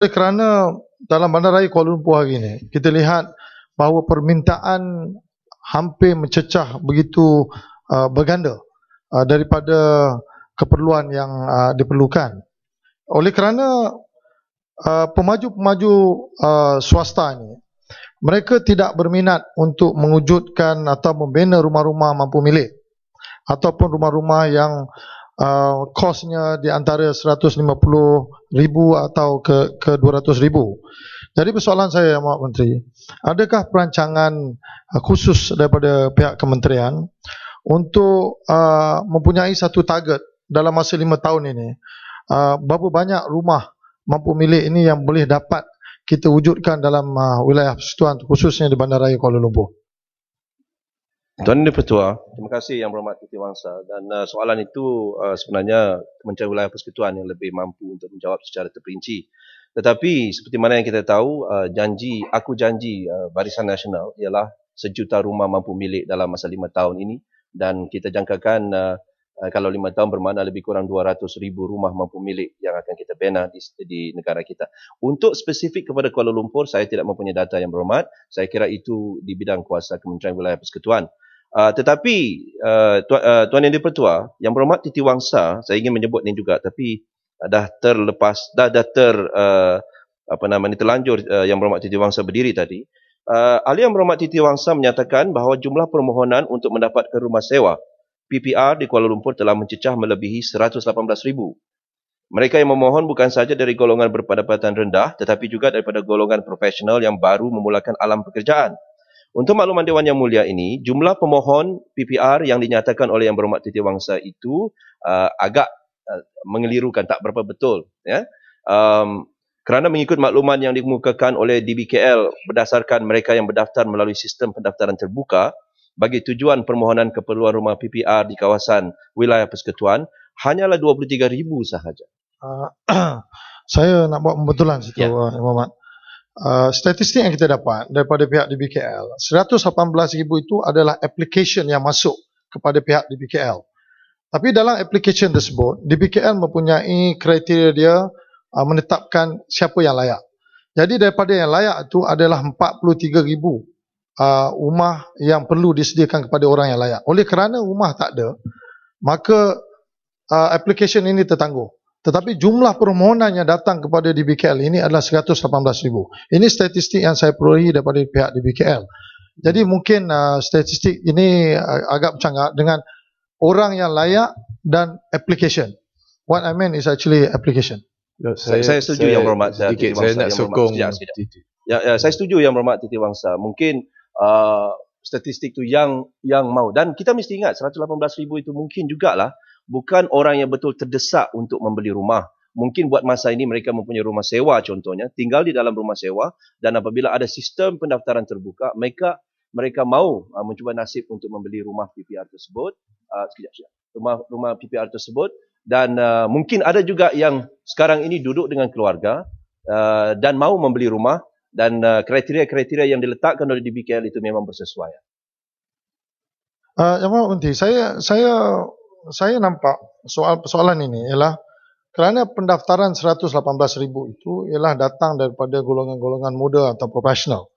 Kerana dalam bandaraya Kuala Lumpur hari ini, kita lihat bahawa permintaan hampir mencecah begitu berganda daripada keperluan yang diperlukan. Oleh kerana pemaju-pemaju swasta ini, mereka tidak berminat untuk mewujudkan atau membina rumah-rumah mampu milik ataupun rumah-rumah yang kosnya di antara 150,000 atau ke 200,000. Jadi persoalan saya, Yang Mohd Menteri, adakah perancangan khusus daripada pihak kementerian untuk mempunyai satu target dalam masa 5 tahun ini, berapa banyak rumah mampu milik ini yang boleh dapat kita wujudkan dalam wilayah persekutuan, khususnya di Bandaraya Kuala Lumpur? Tuan Yang Pertua, terima kasih Yang Berhormat Titiwangsa, dan soalan itu sebenarnya Kementerian Wilayah Persekutuan yang lebih mampu untuk menjawab secara terperinci. Tetapi seperti mana yang kita tahu, janji Barisan Nasional ialah 1 juta rumah mampu milik dalam masa 5 tahun ini, dan kita jangkakan kalau 5 tahun bermakna lebih kurang 200,000 rumah mampu milik yang akan kita bina di negara kita. Untuk spesifik kepada Kuala Lumpur, saya tidak mempunyai data Yang Berhormat. Saya kira itu di bidang kuasa Kementerian Wilayah Persekutuan. Tetapi Tuan Yang Di-Pertua, Yang Berhormat Titiwangsa, saya ingin menyebut ini juga, tapi dah terlanjur Yang Berhormat Titiwangsa berdiri tadi. Ahli Yang Berhormat Titiwangsa menyatakan bahawa jumlah permohonan untuk mendapatkan rumah sewa PPR di Kuala Lumpur telah mencecah melebihi 118,000. Mereka yang memohon bukan sahaja dari golongan berpendapatan rendah, tetapi juga daripada golongan profesional yang baru memulakan alam pekerjaan. Untuk makluman Dewan Yang Mulia ini, jumlah pemohon PPR yang dinyatakan oleh Yang Berhormat Titiwangsa itu agak mengelirukan, tak berapa betul. Ya? Kerana mengikut makluman yang dikemukakan oleh DBKL berdasarkan mereka yang berdaftar melalui sistem pendaftaran terbuka, bagi tujuan permohonan keperluan rumah PPR di kawasan wilayah persekutuan, hanyalah 23,000 sahaja. Saya nak buat pembetulan situ, Yang Berhormat. Statistik yang kita dapat daripada pihak DBKL, 118,000 itu adalah application yang masuk kepada pihak DBKL. Tapi dalam application tersebut, DBKL mempunyai kriteria dia menetapkan siapa yang layak. Jadi daripada yang layak itu adalah 43,000 rumah yang perlu disediakan kepada orang yang layak. Oleh kerana rumah tak ada, maka application ini tertangguh. Tetapi jumlah permohonan yang datang kepada DBKL ini adalah 118,000. Ini statistik yang saya perolehi daripada pihak DBKL. Jadi mungkin statistik ini agak bercanggah dengan orang yang layak dan application. What I mean is actually application. Saya setuju Yang Berhormat Titiwangsa. Saya nak sokong. Saya setuju Yang Berhormat Titiwangsa. Mungkin statistik tu yang mau, dan kita mesti ingat 118,000 itu mungkin jugalah bukan orang yang betul terdesak untuk membeli rumah. Mungkin buat masa ini mereka mempunyai rumah sewa contohnya, tinggal di dalam rumah sewa, dan apabila ada sistem pendaftaran terbuka, mereka mau mencuba nasib untuk membeli rumah PPR tersebut. Rumah PPR tersebut, dan mungkin ada juga yang sekarang ini duduk dengan keluarga dan mau membeli rumah, dan kriteria-kriteria yang diletakkan oleh DBKL itu memang bersesuaian. Yang Mohd Menteri, saya nampak persoalan ini ialah kerana pendaftaran 118,000 itu ialah datang daripada golongan-golongan muda atau profesional.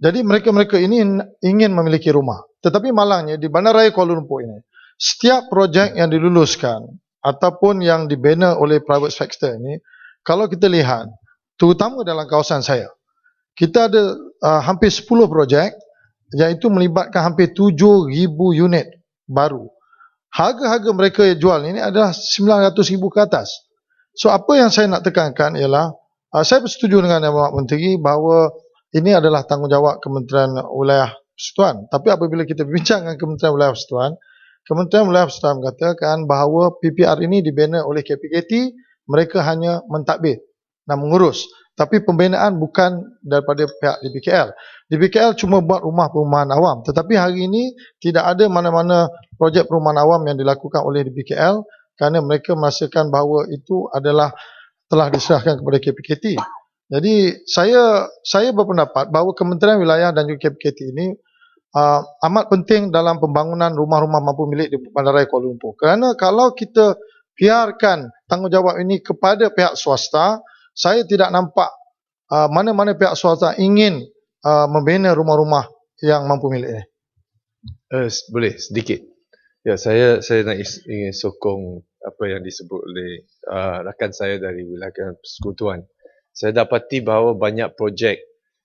Jadi mereka-mereka ini ingin memiliki rumah. Tetapi malangnya di Bandaraya Kuala Lumpur ini, setiap projek yang diluluskan ataupun yang dibina oleh private sector ini, kalau kita lihat, terutama dalam kawasan saya, kita ada hampir 10 projek iaitu melibatkan hampir 7,000 unit baru. Harga-harga mereka yang jual ini adalah 900,000 ke atas. So apa yang saya nak tekankan ialah, saya bersetuju dengan Yang Berhormat Menteri bahawa ini adalah tanggungjawab Kementerian Wilayah Persekutuan. Tapi apabila kita berbincang dengan Kementerian Wilayah Persekutuan, Kementerian Wilayah Persekutuan mengatakan bahawa PPR ini dibina oleh KPKT, mereka hanya mentadbir dan mengurus. Tapi pembinaan bukan daripada pihak DBKL. DBKL cuma buat rumah perumahan awam. Tetapi hari ini tidak ada mana-mana projek perumahan awam yang dilakukan oleh DBKL kerana mereka merasakan bahawa itu adalah telah diserahkan kepada KPKT. Jadi saya berpendapat bahawa Kementerian Wilayah dan juga KPKT ini amat penting dalam pembangunan rumah-rumah mampu milik di Bandaraya Kuala Lumpur. Kerana kalau kita biarkan tanggungjawab ini kepada pihak swasta, saya tidak nampak mana-mana pihak swasta ingin membina rumah-rumah yang mampu milik ini. Boleh sedikit. Ya, saya nak ingin sokong apa yang disebut oleh rakan saya dari wilayah persekutuan. Saya dapati bahawa banyak projek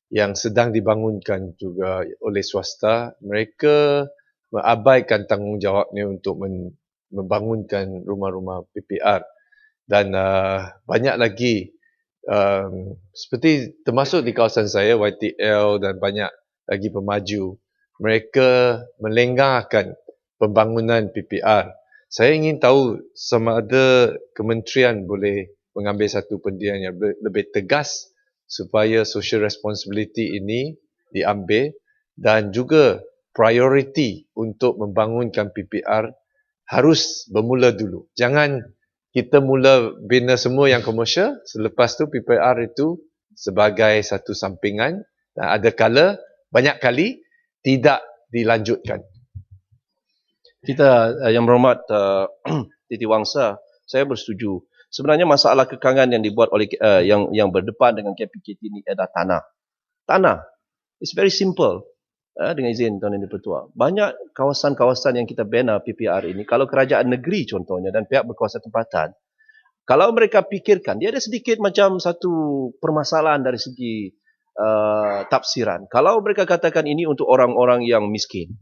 yang sedang dibangunkan juga oleh swasta, mereka mengabaikan tanggungjawabnya untuk membangunkan rumah-rumah PPR. Dan banyak lagi seperti termasuk di kawasan saya, YTL dan banyak lagi pemaju, mereka melenggarkan pembangunan PPR. Saya ingin tahu sama ada kementerian boleh mengambil satu pendirian yang lebih tegas supaya social responsibility ini diambil, dan juga priority untuk membangunkan PPR harus bermula dulu. Jangan kita mula bina semua yang komersial, selepas tu PPR itu sebagai satu sampingan, dan ada kala, banyak kali tidak dilanjutkan. Kita yang berhormat Titi Wangsa, saya bersetuju. Sebenarnya masalah kekangan yang dibuat oleh yang berdepan dengan KPKT ini adalah tanah. Tanah. It's very simple. Dengan izin Tuan Yang Dipertua. Banyak kawasan-kawasan yang kita bina PPR ini, kalau kerajaan negeri contohnya dan pihak berkuasa tempatan, kalau mereka fikirkan, dia ada sedikit macam satu permasalahan dari segi tafsiran. Kalau mereka katakan ini untuk orang-orang yang miskin,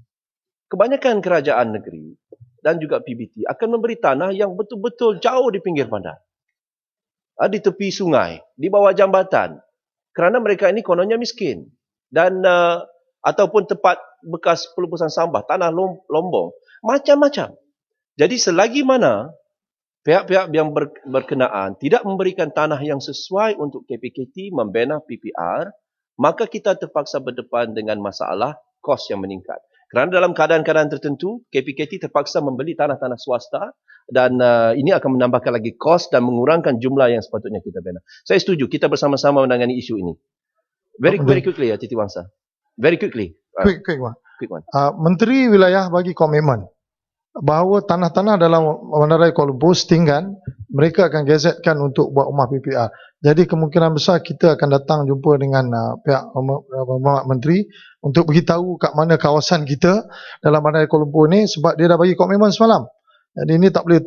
kebanyakan kerajaan negeri dan juga PBT akan memberi tanah yang betul-betul jauh di pinggir bandar, di tepi sungai, di bawah jambatan, kerana mereka ini kononnya miskin, dan ataupun tempat bekas pelupusan sampah, tanah lombong, macam-macam. Jadi selagi mana pihak-pihak yang berkenaan tidak memberikan tanah yang sesuai untuk KPKT membina PPR, maka kita terpaksa berdepan dengan masalah kos yang meningkat. Kerana dalam keadaan-keadaan tertentu, KPKT terpaksa membeli tanah-tanah swasta, dan ini akan menambahkan lagi kos dan mengurangkan jumlah yang sepatutnya kita bina. Saya setuju, kita bersama-sama menangani isu ini. Very quickly ya, Titi Wangsa. Very quickly. Quick one. Menteri Wilayah bagi komitmen bahawa tanah-tanah dalam bandaraya Kuala Lumpur setinggan mereka akan gazetkan untuk buat rumah PPR. Jadi kemungkinan besar kita akan datang jumpa dengan pihak menteri untuk beritahu kat mana kawasan kita dalam bandaraya Kuala Lumpur ni, sebab dia dah bagi komitmen semalam. Jadi ini tak boleh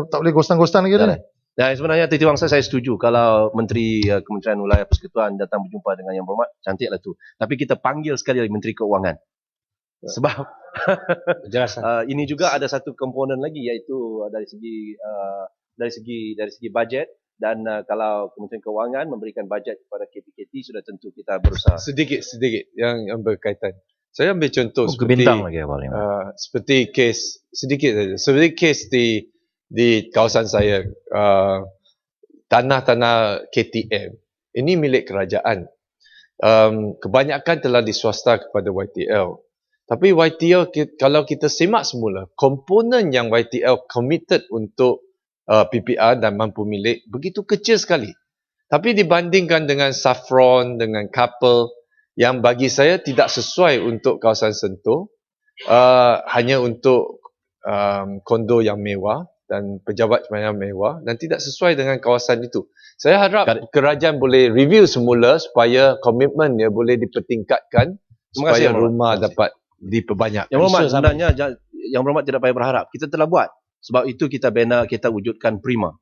tak boleh gostan-gostan lagi dah ni. Dan sebenarnya Titi Wangsa saya setuju kalau Menteri Kementerian Wilayah Persekutuan datang berjumpa dengan Yang Berhormat, cantiklah tu. Tapi kita panggil sekali lagi Menteri Keuangan. Sebab ini juga ada satu komponen lagi, iaitu dari segi bajet, dan kalau Kementerian Keuangan memberikan bajet kepada KPKT, sudah tentu kita berusaha. Sedikit yang berkaitan. Saya ambil contoh seperti kes sedikit saja. Seperti kes di kawasan saya, tanah-tanah KTM ini milik kerajaan. Kebanyakan telah diswasta kepada YTL. Tapi YTL, kalau kita semak semula, komponen yang YTL committed untuk PPR dan mampu milik begitu kecil sekali. Tapi dibandingkan dengan Saffron, dengan Couple, yang bagi saya tidak sesuai untuk kawasan Sentul, hanya untuk kondo yang mewah dan pejabat yang mewah, dan tidak sesuai dengan kawasan itu. Saya harap kerajaan boleh review semula supaya komitmennya boleh dipertingkatkan, supaya rumah dapat diperbanyak. Yang Berhormat, sebenarnya Yang Berhormat tidak payah berharap. Kita telah buat. Sebab itu kita bina, kita wujudkan Prima.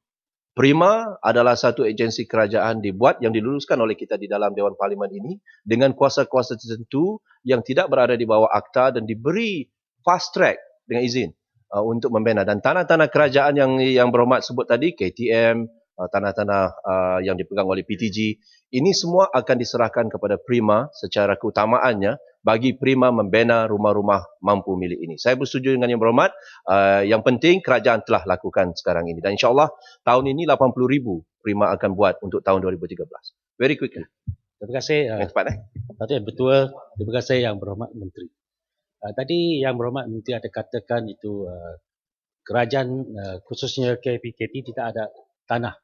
Prima adalah satu agensi kerajaan dibuat yang diluluskan oleh kita di dalam Dewan Parlimen ini dengan kuasa-kuasa tertentu yang tidak berada di bawah akta dan diberi fast track dengan izin untuk membina. Dan tanah-tanah kerajaan yang Berhormat sebut tadi, KTM, tanah-tanah yang dipegang oleh PTG, ini semua akan diserahkan kepada Prima secara keutamaannya bagi Prima membina rumah-rumah mampu milik ini. Saya bersetuju dengan Yang Berhormat. Yang penting kerajaan telah lakukan sekarang ini. Dan insyaAllah tahun ini 80,000 Prima akan buat untuk tahun 2013. Very quickly. Terima kasih. Betul. Terima kasih Yang Berhormat Menteri. Tadi Yang Berhormat Menteri ada katakan itu kerajaan khususnya KPKT tidak ada tanah.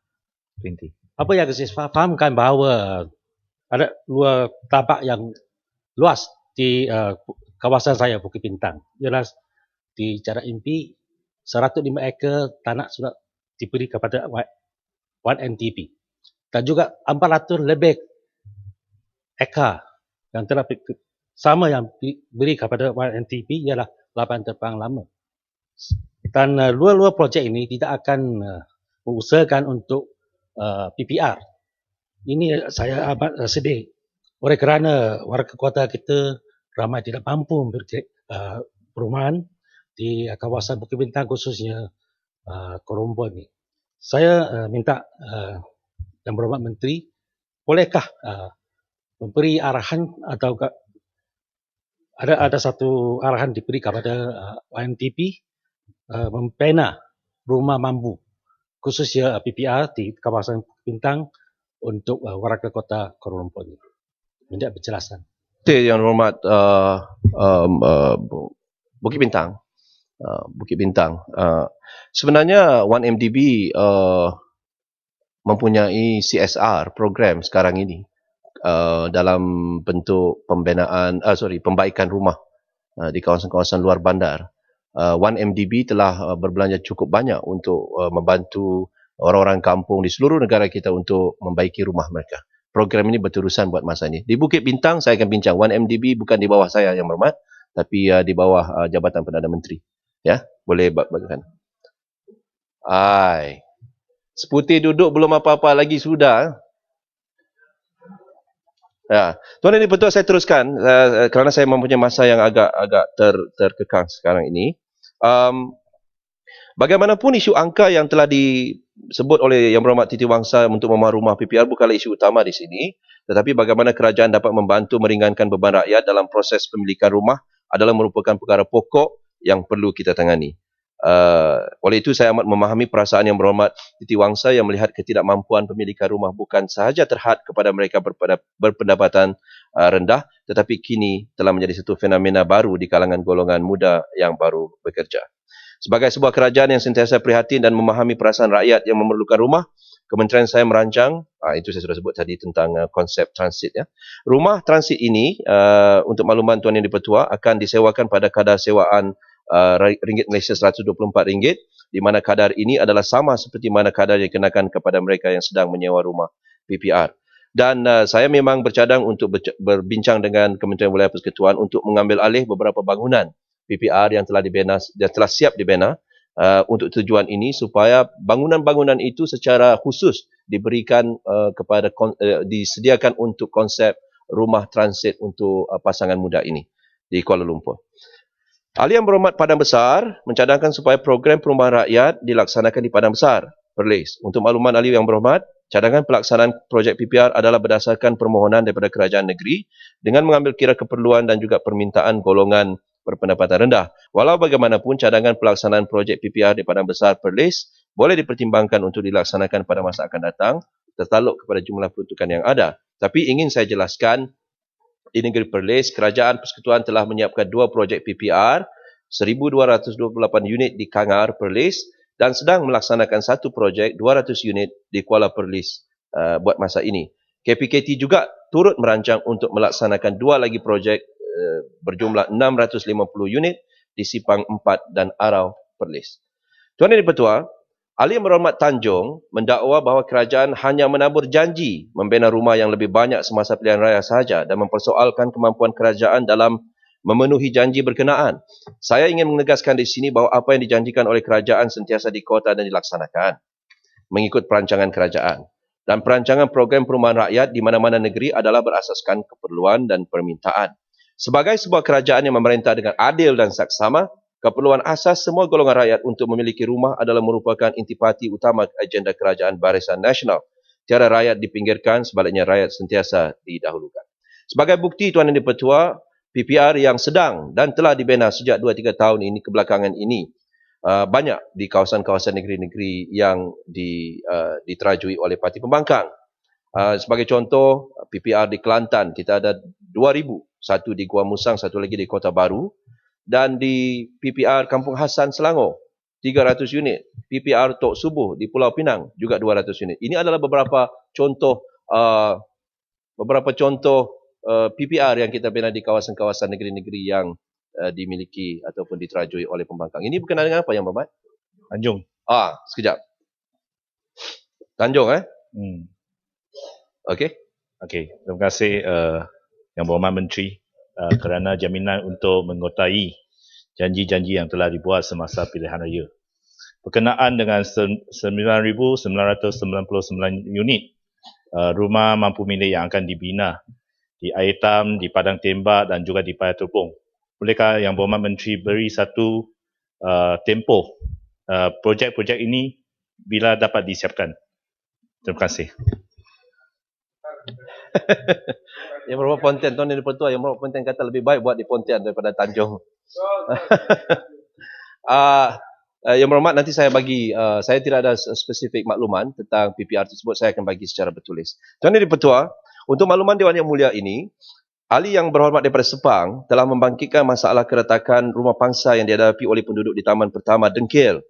Apa yang saya fahamkan bahawa ada dua tapak yang luas di kawasan saya, Bukit Bintang. Jelas di cara MP 105 ekar tanah sudah diberi kepada 1NTP. dan juga 400 lebih ekar yang telah sama yang diberi kepada YNTP ialah lapangan terbang lama. Dan luar-luar projek ini tidak akan mengusahakan untuk PPR. Ini saya amat sedih oleh kerana warga kota kita ramai tidak mampu memberi perumahan di kawasan Bukit Bintang, khususnya Korombo ini. Saya minta Yang Berhormat Menteri, bolehkah memberi arahan atau ada satu arahan diberi kepada YMTP membina rumah mambu khususnya PPR di kawasan Bintang untuk warga kota Kuala Lumpur ini. Minta penjelasan. Yang Berhormat Bukit Bintang. Bukit Bintang. Sebenarnya 1MDB mempunyai CSR program sekarang ini dalam bentuk pembaikan rumah di kawasan-kawasan luar bandar. 1MDB telah berbelanja cukup banyak untuk membantu orang-orang kampung di seluruh negara kita untuk membaiki rumah mereka. Program ini berterusan buat masa ini. Di Bukit Bintang saya akan bincang. 1MDB bukan di bawah saya, Yang Berhormat, tapi di bawah Jabatan Perdana Menteri. Ya, boleh bagikan. Seputih duduk belum apa-apa lagi sudah. Ya, Tuan Yang Di-Pertua, saya teruskan kerana saya mempunyai masa yang agak terkekang sekarang ini. Bagaimanapun isu angka yang telah disebut oleh Yang Berhormat Titi Wangsa untuk membangun rumah PPR bukanlah isu utama di sini, tetapi bagaimana kerajaan dapat membantu meringankan beban rakyat dalam proses pemilikan rumah adalah merupakan perkara pokok yang perlu kita tangani. Oleh itu saya amat memahami perasaan Yang Berhormat Titi Wangsa yang melihat ketidakmampuan pemilikan rumah bukan sahaja terhad kepada mereka berpendapatan rendah, tetapi kini telah menjadi satu fenomena baru di kalangan golongan muda yang baru bekerja. Sebagai sebuah kerajaan yang sentiasa prihatin dan memahami perasaan rakyat yang memerlukan rumah, kementerian saya merancang, itu saya sudah sebut tadi tentang konsep transit. Ya. Rumah transit ini, untuk makluman Tuan Yang Di-Pertua, akan disewakan pada kadar sewaan ringgit Malaysia RM124, di mana kadar ini adalah sama seperti mana kadar yang dikenakan kepada mereka yang sedang menyewa rumah PPR. Dan saya memang bercadang untuk berbincang dengan Kementerian Wilayah Persekutuan untuk mengambil alih beberapa bangunan PPR yang telah dibina, yang telah siap dibina untuk tujuan ini, supaya bangunan-bangunan itu secara khusus diberikan disediakan untuk konsep rumah transit untuk pasangan muda ini di Kuala Lumpur. Ahli Yang Berhormat Padang Besar mencadangkan supaya program perumahan rakyat dilaksanakan di Padang Besar, Perlis. Untuk makluman Ahli Yang Berhormat, cadangan pelaksanaan projek PPR adalah berdasarkan permohonan daripada kerajaan negeri dengan mengambil kira keperluan dan juga permintaan golongan berpendapatan rendah. Walau bagaimanapun, cadangan pelaksanaan projek PPR di Padang Besar, Perlis boleh dipertimbangkan untuk dilaksanakan pada masa akan datang tertakluk kepada jumlah peruntukan yang ada. Tapi ingin saya jelaskan, di negeri Perlis, Kerajaan Persekutuan telah menyiapkan 2 projek PPR, 1,228 unit di Kangar, Perlis, dan sedang melaksanakan 1 projek 200 unit di Kuala Perlis buat masa ini. KPKT juga turut merancang untuk melaksanakan 2 lagi projek berjumlah 650 unit di Sipang 4 dan Arau, Perlis. Tuan Yang Di-Pertua, Ahli Yang Berhormat Tanjung mendakwa bahawa kerajaan hanya menabur janji membina rumah yang lebih banyak semasa pilihan raya sahaja dan mempersoalkan kemampuan kerajaan dalam memenuhi janji berkenaan. Saya ingin menegaskan di sini bahawa apa yang dijanjikan oleh kerajaan sentiasa dikota dan dilaksanakan mengikut perancangan kerajaan. Dan perancangan program perumahan rakyat di mana-mana negeri adalah berasaskan keperluan dan permintaan. Sebagai sebuah kerajaan yang memerintah dengan adil dan saksama, keperluan asas semua golongan rakyat untuk memiliki rumah adalah merupakan intipati utama agenda kerajaan Barisan Nasional. Tiada rakyat dipinggirkan, sebaliknya rakyat sentiasa didahulukan. Sebagai bukti, Tuan Yang Di-Pertua, PPR yang sedang dan telah dibina sejak 2-3 tahun ini kebelakangan ini, banyak di kawasan-kawasan negeri-negeri yang diterajui oleh parti pembangkang. Sebagai contoh, PPR di Kelantan, kita ada 2,000. Satu di Gua Musang, satu lagi di Kota Baru. Dan di PPR Kampung Hasan, Selangor, 300 unit. PPR Tok Subuh di Pulau Pinang, juga 200 unit. Ini adalah beberapa contoh PPR yang kita bina di kawasan-kawasan negeri-negeri yang dimiliki ataupun diterajui oleh pembangkang. Ini berkenaan dengan apa, Yang Berhormat? Tanjung. Sekejap. Tanjung, Okey. Okey, terima kasih Yang Berhormat Menteri kerana jaminan untuk mengotai janji-janji yang telah dibuat semasa pilihan raya. Berkenaan dengan 9,999 unit rumah mampu milik yang akan dibina di Air Tam, di Padang Tembak dan juga di Paya Terpung. Bolehkah Yang Berhormat Menteri beri satu tempoh projek-projek ini bila dapat disiapkan? Terima kasih. Yang Berhormat Pontian, Tuan Yang Dipertua, Yang Berhormat Pontian kata lebih baik buat di Pontian daripada Tanjung. Yang Berhormat, nanti saya bagi, saya tidak ada spesifik makluman tentang PPR tersebut, saya akan bagi secara bertulis. Tuan Yang Dipertua, untuk makluman Dewan Yang Mulia ini, ahli yang berhormat daripada Sepang telah membangkitkan masalah keretakan rumah pangsa yang dihadapi oleh penduduk di Taman Pertama Dengkil.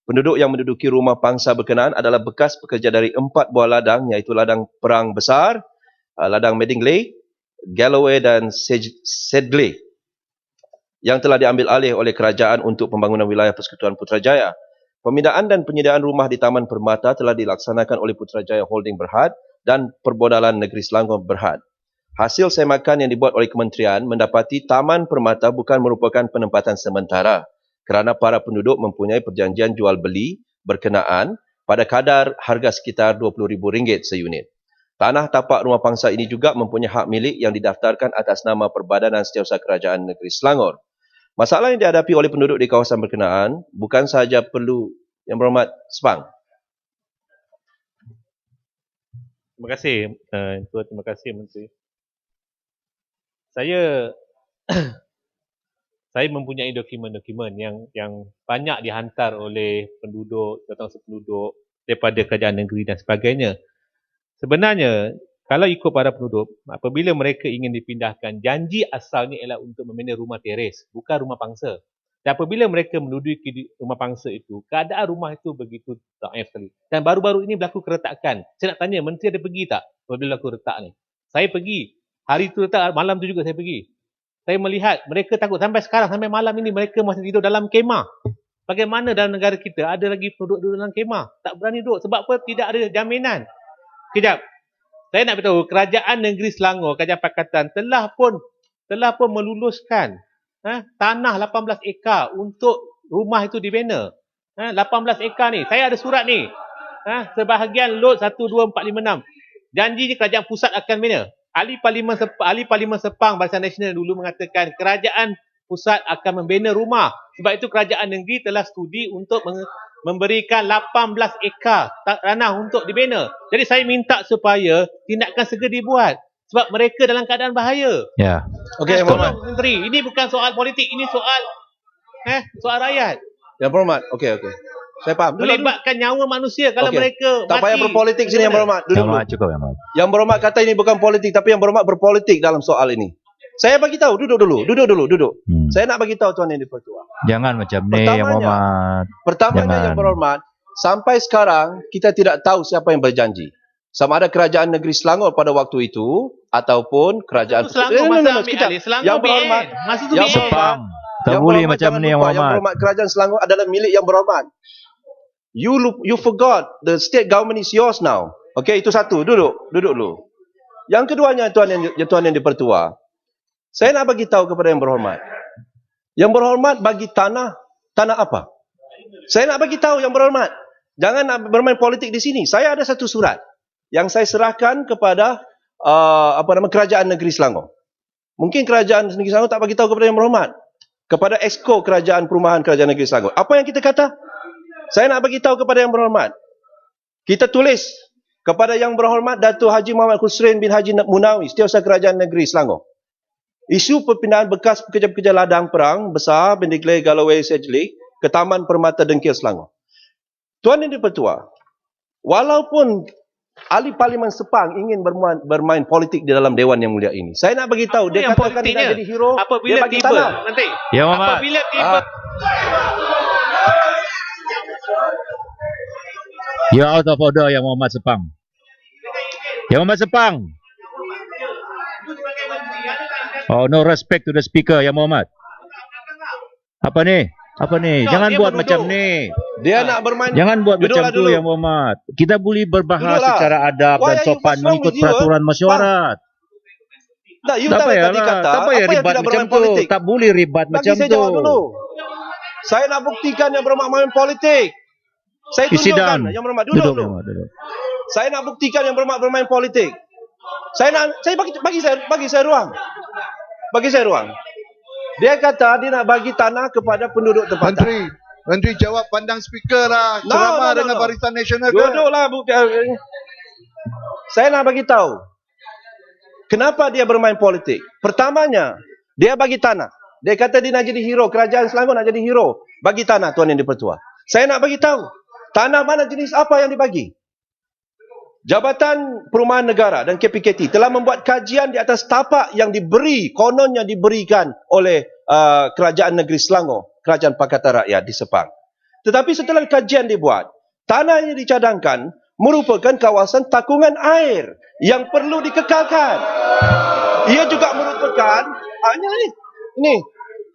Penduduk yang menduduki rumah pangsa berkenaan adalah bekas pekerja dari 4 buah ladang, iaitu ladang Perang Besar, ladang Medingley, Galloway dan Sedgley, yang telah diambil alih oleh kerajaan untuk pembangunan wilayah Persekutuan Putrajaya. Pemindaan dan penyediaan rumah di Taman Permata telah dilaksanakan oleh Putrajaya Holding Berhad dan Permodalan Negeri Selangor Berhad. Hasil semakan yang dibuat oleh kementerian mendapati Taman Permata bukan merupakan penempatan sementara kerana para penduduk mempunyai perjanjian jual beli berkenaan pada kadar harga sekitar RM20,000 seunit. Tanah tapak rumah pangsa ini juga mempunyai hak milik yang didaftarkan atas nama Perbadanan Setiausaha Kerajaan Negeri Selangor. Masalah yang dihadapi oleh penduduk di kawasan berkenaan bukan sahaja perlu Yang Berhormat Sepang. Terima kasih, terima kasih Menteri. Saya mempunyai dokumen-dokumen yang banyak dihantar oleh penduduk, datang sependuduk daripada kerajaan negeri dan sebagainya. Sebenarnya, kalau ikut para penduduk, apabila mereka ingin dipindahkan, janji asalnya ialah untuk membina rumah teres, bukan rumah pangsa. Dan apabila mereka menduduki rumah pangsa itu, keadaan rumah itu begitu daif sekali. Dan baru-baru ini berlaku keretakan. Saya nak tanya, Menteri ada pergi tak apabila berlaku retak ni? Saya pergi. Hari itu retak, malam tu juga saya pergi. Saya melihat mereka takut sampai sekarang, sampai malam ini mereka masih tidur dalam kemah. Bagaimana dalam negara kita ada lagi penduduk duduk dalam kemah? Tak berani duduk. Sebab apa? Tidak ada jaminan. Kejap. Saya nak beritahu, kerajaan negeri Selangor, kerajaan pakatan telah pun meluluskan tanah 18 ekar untuk rumah itu dibina. 18 ekar ni. Saya ada surat ni. Sebahagian lot 12456. Janji kerajaan pusat akan bina. Ahli Parlimen Sepang Barisan Nasional dulu mengatakan kerajaan pusat akan membina rumah. Sebab itu kerajaan negeri telah studi untuk memberikan 18 ekar tanah untuk dibina. Jadi saya minta supaya tindakan segera dibuat. Sebab mereka dalam keadaan bahaya. Ya. Okey, Yang Berhormat. Menteri, ini bukan soal politik, ini soal rakyat. Yang Berhormat, okey. Saya faham. Melibatkan nyawa manusia kalau mereka tak payah berpolitik sini Yang Berhormat. Duduk dulu. Cukup Yang Berhormat. Yang Berhormat kata ini bukan politik, tapi Yang Berhormat berpolitik dalam soal ini. Saya bagi tahu, duduk dulu. Saya nak bagi tahu Tuan Yang Dipertua. Jangan macam ni Yang Berhormat. Pertamanya Yang Berhormat, sampai sekarang kita tidak tahu siapa yang berjanji. Sama ada kerajaan negeri Selangor pada waktu itu ataupun kerajaan Selangor masa ambil alih. Yang Berhormat, masa tu Yang Sepang. Tak boleh macam ni Yang Berhormat. Kerajaan Selangor adalah milik Yang Berhormat. You forgot the state government is yours now. Okey, itu satu. Duduk dulu. Yang keduanya Tuan Yang Dipertua. Saya nak bagi tahu kepada Yang Berhormat. Yang Berhormat bagi tanah apa? Saya nak bagi tahu Yang Berhormat. Jangan nak bermain politik di sini. Saya ada satu surat yang saya serahkan kepada kerajaan negeri Selangor. Mungkin kerajaan negeri Selangor tak bagi tahu kepada Yang Berhormat. Kepada Exco Kerajaan Perumahan Kerajaan Negeri Selangor. Apa yang kita kata? Saya nak bagi tahu kepada Yang Berhormat. Kita tulis kepada Yang Berhormat Datuk Haji Muhammad Hussein bin Haji Munawi, Setiausaha Kerajaan Negeri Selangor. Isu perpindahan bekas pekerja-pekerja ladang perang besar Bendigley Galloway Sedgley ke Taman Permata Dengkil Selangor. Tuan Yang Dipertua, walaupun ahli Parlimen Sepang ingin bermain politik di dalam Dewan Yang Mulia ini, saya nak bagi tahu dia katakan dia nak jadi hero, apabila dia bagi tiba tanah. nanti. Ya, Muhammad. Apabila tiba You out of order Yang Muhammad Sepang. Yang Muhammad Sepang. Oh, no respect to the speaker Yang Muhammad. Apa ni? Jangan buat macam ni. Dia nak bermain. Jangan buat Duduklah macam tu dulu. Yang Muhammad. Kita boleh berbahas Duduklah. secara adab Why dan are you sopan wrong mengikut with you, peraturan mesyuarat. Tak, you Tak tadi payahlah, kata tak apa payah yang ribat tidak macam bermain tu. politik. Tak boleh ribat Bagi macam saya tu. jawab dulu. Saya nak buktikan yang bermain politik. Saya tunjukkan Isidan. yang bermain. Duduk dulu. Duduk. Saya nak buktikan yang bermain politik. Saya bagi saya ruang. Bagi saya ruang. Dia kata dia nak bagi tanah kepada penduduk tempatan. Menteri jawab pandang speaker lah. Ceramah dengan Barisan Nasional ke? Duduklah. Saya nak bagi tahu. Kenapa dia bermain politik? Pertamanya, dia bagi tanah. Dia kata dia nak jadi hero. Kerajaan Selangor nak jadi hero. Bagi tanah Tuan Yang di-Pertua. Saya nak bagi tahu. Tanah mana jenis apa yang dibagi? Jabatan Perumahan Negara dan KPKT telah membuat kajian di atas tapak yang kononnya diberikan oleh Kerajaan Negeri Selangor, Kerajaan Pakatan Rakyat di Sepang. Tetapi setelah kajian dibuat, tanah yang dicadangkan merupakan kawasan takungan air yang perlu dikekalkan. Ia juga merupakan ini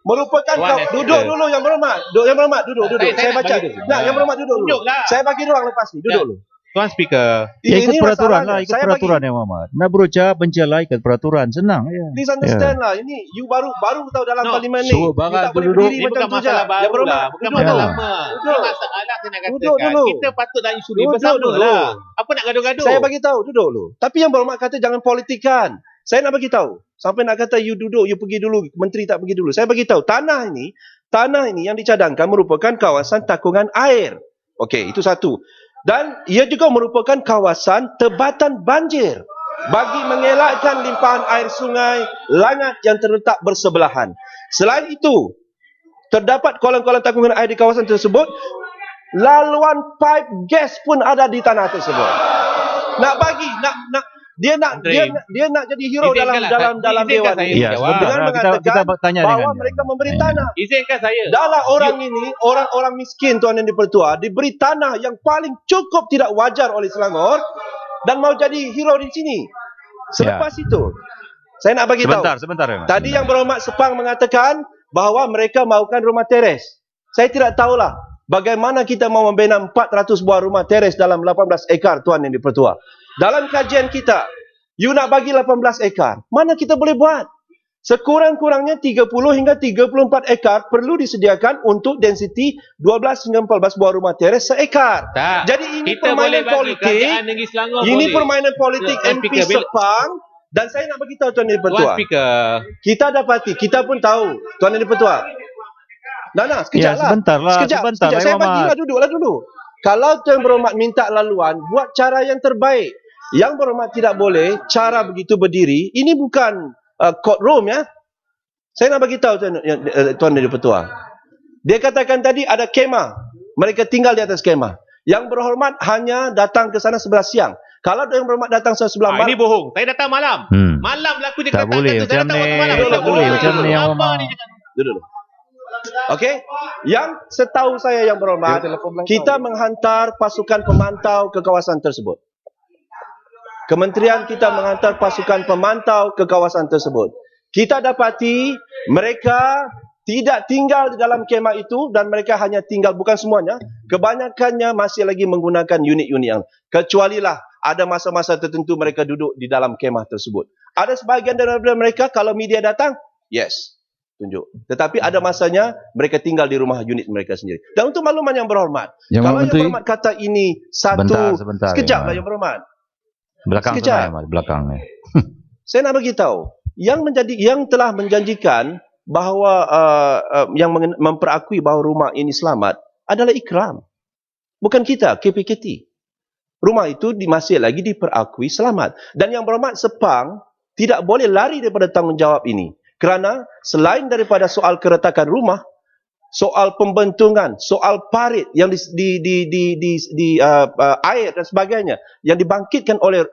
merupakan duduk dulu Yang Berhormat. Yang Berhormat duduk. Saya baca. Nah, Yang Berhormat duduk dulu. Saya bagi ruang lepas ni. Duduk dulu. Tuan Speaker. Ya, ikut Ini peraturan masalahnya. lah, ikut Saya peraturan bagi, Yang Muhammad. Nak berucap, bencela, ikut peraturan. Senang. Ya. please understand lah. Ini you baru tahu dalam parlimen ni. suruh You barat tak boleh duduk. berdiri Ini macam bukan tu je. masalah Yang baru Berhormat. lah. Bukan Duduk masalah dulu. lama. Ini masalah saya nak Duduk katakan. dulu. Kita patut dalam isu ni Duduk bersama dulu. lah. Apa nak gaduh-gaduh? Saya bagi tahu, duduk dulu. Tapi Yang Berhormat kata jangan politikan. Saya nak bagi tahu. Sampai nak kata you duduk, you pergi dulu, menteri tak pergi dulu. Saya bagi tahu, tanah ini yang dicadangkan merupakan kawasan takungan air. Okey, itu satu. Dan ia juga merupakan kawasan tebatan banjir bagi mengelakkan limpahan air sungai Langat yang terletak bersebelahan. Selain itu, terdapat kolam-kolam takungan air di kawasan tersebut. Laluan pipe gas pun ada di tanah tersebut. Dia nak jadi hero dalam dewan ini. Ya, sebentar. Dengan Kita mengatakan tanya bahawa dengan mereka memberi tanah. Izinkan saya. Dahlah orang ini, orang miskin Tuan Yang di-Pertua, diberi tanah yang paling cukup tidak wajar oleh Selangor dan mau jadi hero di sini. Selepas itu, saya nak bagi tahu. Sebentar. Tadi Yang Berhormat Sepang mengatakan bahawa mereka mahukan rumah teres. Saya tidak tahulah bagaimana kita mau membina 400 buah rumah teres dalam 18 ekar Tuan Yang di-Pertua. Dalam kajian kita, you nak bagi 18 ekar. Mana kita boleh buat? Sekurang-kurangnya 30 hingga 34 ekar perlu disediakan untuk density 12 hingga 14 buah rumah teres seekar. Tak. Jadi ini Kita permainan boleh bagi politik. Kerajaan Negeri Selangor Ini boleh. permainan politik Tuan MP Speaker, Sepang. Dan saya nak beritahu Tuan Yang Tuan di-Pertua. Speaker. Kita dapati, kita pun tahu Tuan Yang di-Pertua. Sekejap lah. Sebentar lah. Saya bagilah duduklah dulu. Kalau Tuan Berhormat minta laluan, buat cara yang terbaik. Yang Berhormat tidak boleh cara begitu berdiri. Ini bukan courtroom ya. Saya nak bagi tahu Tuan Yang di-Pertua. Dia katakan tadi ada kemah. Mereka tinggal di atas kemah. Yang Berhormat hanya datang ke sana 11 siang. Kalau Yang Berhormat datang 11 malam. Ini bohong. Saya datang malam. Malam berlaku je Tak kata boleh saya macam datang ni. waktu malam. Tak boleh macam ni Yang Apa Muhammad. ni cakap? Duduk. Okey. Yang setahu saya Yang Berhormat, kita menghantar pasukan pemantau ke kawasan tersebut. Kementerian kita menghantar pasukan pemantau ke kawasan tersebut. Kita dapati mereka tidak tinggal di dalam kemah itu dan mereka hanya tinggal, bukan semuanya, kebanyakannya masih lagi menggunakan unit-unit yang, kecualilah ada masa-masa tertentu mereka duduk di dalam kemah tersebut. Ada sebahagian daripada mereka kalau media datang, yes, tunjuk. Tetapi ada masanya mereka tinggal di rumah unit mereka sendiri. Dan untuk makluman Yang Berhormat, kalau Yang Berhormat kata ini satu, Sebentar, sekejaplah Yang Berhormat. Belakang Sekejap. sana, belakang ni. Saya nak beritahu, yang telah menjanjikan bahawa yang memperakui bahawa rumah ini selamat adalah Ikram. Bukan kita, KPKT. Rumah itu masih lagi diperakui selamat. Dan Yang Berhormat Sepang tidak boleh lari daripada tanggungjawab ini. Kerana selain daripada soal keretakan rumah, soal pembentungan, soal parit yang di air dan sebagainya yang dibangkitkan oleh